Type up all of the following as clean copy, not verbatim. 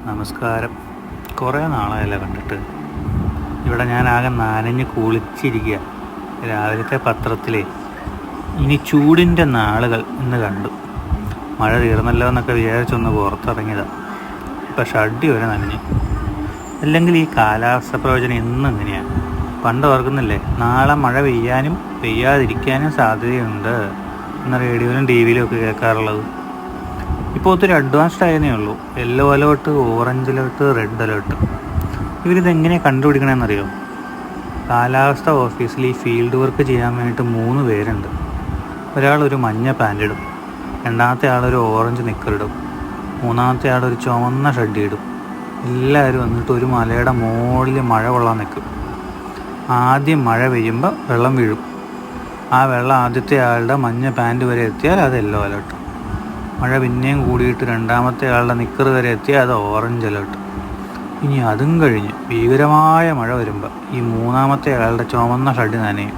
നമസ്കാരം. കുറേ നാളായല്ലോ കണ്ടിട്ട്. ഇവിടെ ഞാൻ ആകെ നനഞ്ഞ് കുളിച്ചിരിക്കുക. രാവിലത്തെ പത്രത്തിലെ ഇനി ചൂടിൻ്റെ നാളുകൾ എന്ന് കണ്ടു. മഴ തീർന്നല്ലോ എന്നൊക്കെ വിചാരിച്ചൊന്ന് പുറത്തിറങ്ങിയതാണ്. ഇപ്പം ഷഡ്ഡി വരെ നനഞ്ഞ്. അല്ലെങ്കിൽ ഈ കാലാവസ്ഥ പ്രവചനം എന്നും എങ്ങനെയാണ്? പണ്ട് ഓർക്കുന്നില്ലേ, നാളെ മഴ പെയ്യാനും പെയ്യാതിരിക്കാനും സാധ്യതയുണ്ട് എന്ന റേഡിയോയിലും ടി വിയിലും ഒക്കെ കേൾക്കാറുള്ളത്. ഇപ്പോൾ ഒത്തിരി അഡ്വാൻസ്ഡ് ആയതേ ഉള്ളൂ. Yellow alert, orange alert, red alert. ഇവരിതെങ്ങനെയാണ് കണ്ടുപിടിക്കണമെന്നറിയോ? കാലാവസ്ഥ ഓഫീസിൽ ഈ ഫീൽഡ് വർക്ക് ചെയ്യാൻ വേണ്ടിയിട്ട് 3 പേരുണ്ട്. ഒരാളൊരു മഞ്ഞ പാൻ്റ് ഇടും, രണ്ടാമത്തെ ആളൊരു ഓറഞ്ച് നിക്കറിടും, മൂന്നാമത്തെ ആളൊരു ചുവന്ന ഷഡ്ഡി ഇടും. എല്ലാവരും വന്നിട്ട് ഒരു മലയുടെ മുകളിൽ മഴ കൊള്ളാൻ നിൽക്കും. ആദ്യം മഴ പെയ്യുമ്പോൾ വെള്ളം വീഴും. ആ വെള്ളം ആദ്യത്തെ ആളുടെ മഞ്ഞ പാൻറ്റ് വരെ എത്തിയാൽ അത് യെല്ലോ അലേർട്ട്. മഴ പിന്നെയും കൂടിയിട്ട് രണ്ടാമത്തെ ആളുടെ നിക്കറ് വരെ എത്തിയാൽ അത് ഓറഞ്ച് അലേർട്ട്. ഇനി അതും കഴിഞ്ഞ് ഭീകരമായ മഴ വരുമ്പോൾ ഈ മൂന്നാമത്തെ ആളുടെ ചുവന്ന ഷഡ്ഡി നനയും.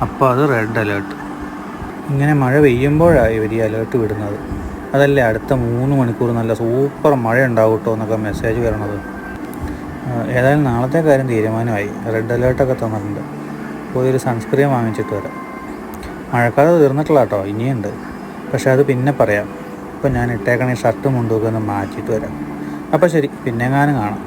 അപ്പോൾ അത് റെഡ് അലേർട്ട്. ഇങ്ങനെ മഴ പെയ്യുമ്പോഴാണ് ഇവർ ഈ അലേർട്ട് വിടുന്നത്. അതല്ലേ അടുത്ത 3 മണിക്കൂർ നല്ല സൂപ്പർ മഴ ഉണ്ടാവും കേട്ടോ എന്നൊക്കെ മെസ്സേജ് വരണത്. ഏതായാലും നാളത്തെ കാര്യം തീരുമാനമായി. റെഡ് അലേർട്ടൊക്കെ തന്നിട്ടുണ്ട്. പോയി ഒരു സൺസ്ക്രീൻ വാങ്ങിച്ചിട്ട് വരാം. മഴക്കാലം തീർന്നിട്ടില്ല കേട്ടോ, ഇനിയുണ്ട്. പക്ഷെ അത് പിന്നെ പറയാം. ഇപ്പം ഞാൻ ഇട്ടേക്കണ ഷർട്ടും മുണ്ടുമൊക്കെ ഒന്ന് മാറ്റിയിട്ട് വരാം. അപ്പോൾ ശരി, പിന്നെങ്ങാനും കാണാം.